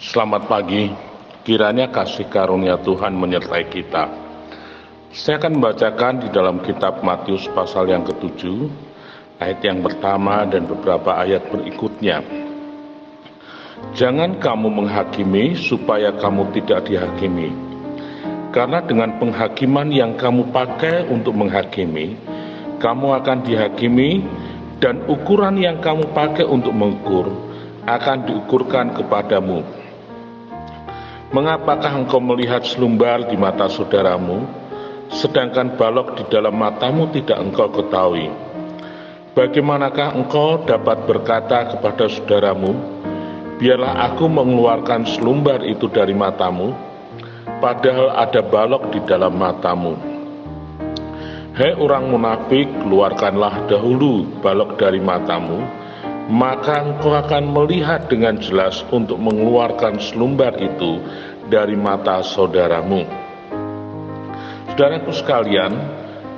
Selamat pagi, kiranya kasih karunia Tuhan menyertai kita. Saya akan membacakan di dalam kitab Matius pasal yang ke-7, ayat yang pertama dan beberapa ayat berikutnya. Jangan kamu menghakimi supaya kamu tidak dihakimi. Karena dengan penghakiman yang kamu pakai untuk menghakimi, kamu akan dihakimi, dan ukuran yang kamu pakai untuk mengukur akan diukurkan kepadamu. Mengapakah engkau melihat selumbar di mata saudaramu, sedangkan balok di dalam matamu tidak engkau ketahui? Bagaimanakah engkau dapat berkata kepada saudaramu, biarlah aku mengeluarkan selumbar itu dari matamu, padahal ada balok di dalam matamu? Hei orang munafik, keluarkanlah dahulu balok dari matamu, maka engkau akan melihat dengan jelas untuk mengeluarkan selumbar itu dari mata saudaramu. Saudaraku sekalian,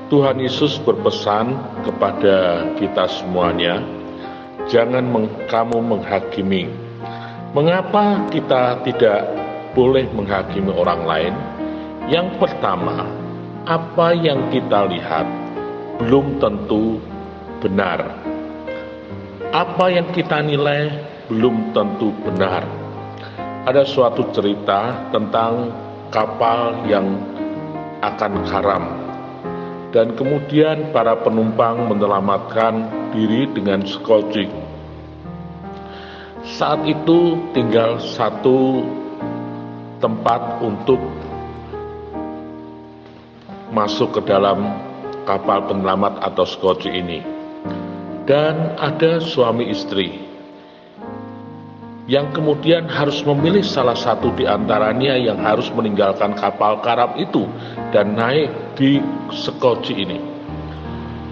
Tuhan Yesus berpesan kepada kita semuanya, jangan kamu menghakimi. Mengapa kita tidak boleh menghakimi orang lain? Yang pertama, apa yang kita lihat belum tentu benar. Apa yang kita nilai belum tentu benar. Ada suatu cerita tentang kapal yang akan karam, dan kemudian para penumpang menyelamatkan diri dengan skoci. Saat itu tinggal satu tempat untuk masuk ke dalam kapal penyelamat atau skoci ini. Dan ada suami istri yang kemudian harus memilih salah satu di antaranya yang harus meninggalkan kapal karam itu dan naik di skoci ini.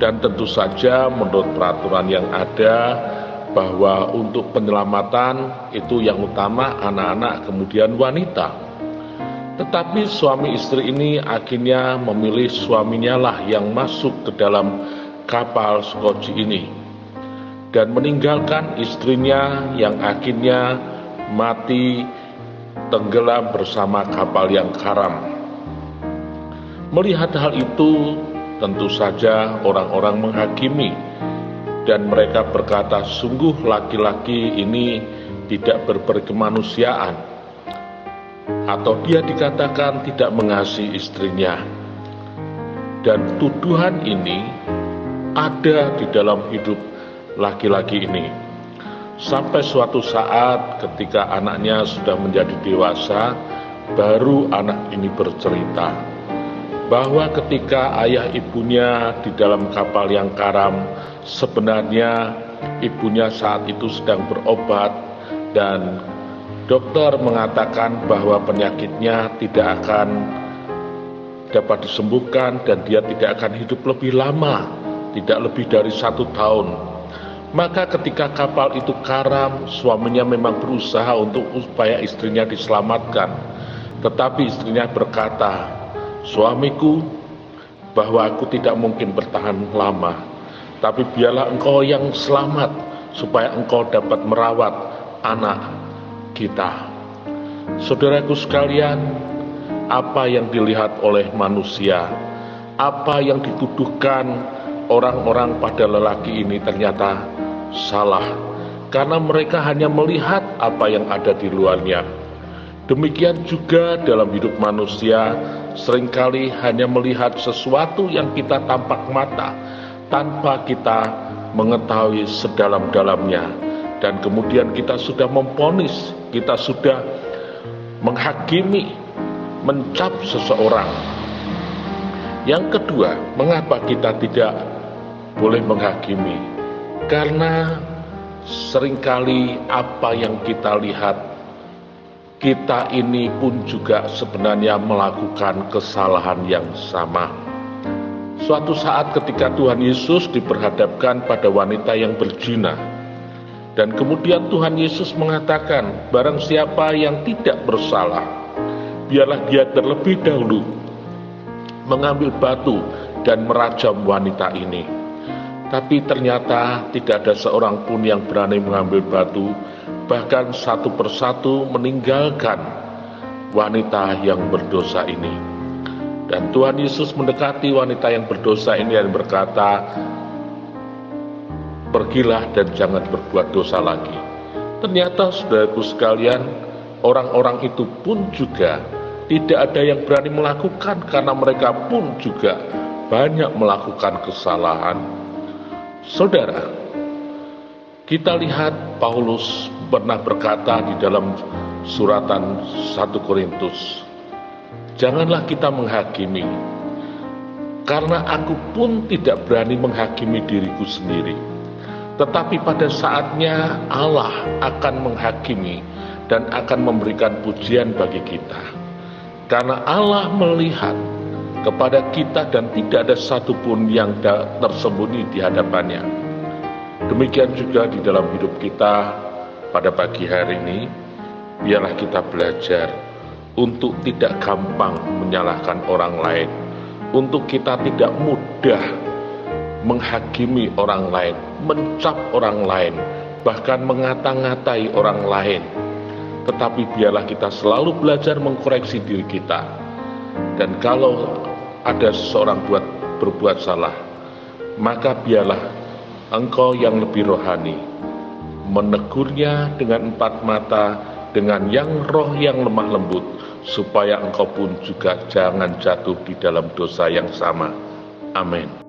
Dan tentu saja menurut peraturan yang ada bahwa untuk penyelamatan itu yang utama anak-anak kemudian wanita. Tetapi suami istri ini akhirnya memilih suaminya lah yang masuk ke dalam kapal skoci ini dan meninggalkan istrinya yang akhirnya mati tenggelam bersama kapal yang karam. Melihat hal itu, tentu saja orang-orang menghakimi dan mereka berkata, sungguh laki-laki ini tidak berkemanusiaan, atau dia dikatakan tidak mengasihi istrinya. Dan tuduhan ini ada di dalam hidup laki-laki ini. Sampai suatu saat ketika anaknya sudah menjadi dewasa, baru anak ini bercerita bahwa ketika ayah ibunya di dalam kapal yang karam, sebenarnya ibunya saat itu sedang berobat dan dokter mengatakan bahwa penyakitnya tidak akan dapat disembuhkan dan dia tidak akan hidup lebih lama, tidak lebih dari 1 tahun. Maka ketika kapal itu karam, suaminya memang berusaha supaya istrinya diselamatkan. Tetapi istrinya berkata, suamiku, bahwa aku tidak mungkin bertahan lama, tapi biarlah engkau yang selamat, supaya engkau dapat merawat anak kita. Saudaraku sekalian, apa yang dilihat oleh manusia, apa yang dituduhkan orang-orang pada lelaki ini ternyata salah, karena mereka hanya melihat apa yang ada di luarnya. Demikian juga dalam hidup manusia, seringkali hanya melihat sesuatu yang kita tampak mata, tanpa kita mengetahui sedalam-dalamnya. Dan kemudian kita sudah memvonis, kita sudah menghakimi, mencap seseorang. Yang kedua, mengapa kita tidak boleh menghakimi? Karena seringkali apa yang kita lihat, kita ini pun juga sebenarnya melakukan kesalahan yang sama. Suatu saat ketika Tuhan Yesus diperhadapkan pada wanita yang berzina, dan kemudian Tuhan Yesus mengatakan, barang siapa yang tidak bersalah, biarlah dia terlebih dahulu mengambil batu dan merajam wanita ini. Tapi ternyata tidak ada seorang pun yang berani mengambil batu, bahkan satu persatu meninggalkan wanita yang berdosa ini. Dan Tuhan Yesus mendekati wanita yang berdosa ini dan berkata, pergilah dan jangan berbuat dosa lagi. Ternyata saudaraku sekalian, orang-orang itu pun juga tidak ada yang berani melakukan karena mereka pun juga banyak melakukan kesalahan. Saudara, kita lihat Paulus pernah berkata di dalam suratan 1 Korintus, janganlah kita menghakimi, karena aku pun tidak berani menghakimi diriku sendiri. Tetapi pada saatnya Allah akan menghakimi dan akan memberikan pujian bagi kita. Karena Allah melihat kepada kita dan tidak ada satupun yang tersembunyi di hadapannya. Demikian juga di dalam hidup kita pada pagi hari ini, biarlah kita belajar untuk tidak gampang menyalahkan orang lain, untuk kita tidak mudah menghakimi orang lain, mencap orang lain, bahkan mengata-ngatai orang lain. Tetapi biarlah kita selalu belajar mengkoreksi diri kita. Dan kalau ada seseorang berbuat salah, maka biarlah engkau yang lebih rohani menegurnya dengan 4 mata, dengan yang roh yang lemah lembut, supaya engkau pun juga jangan jatuh di dalam dosa yang sama. Amin.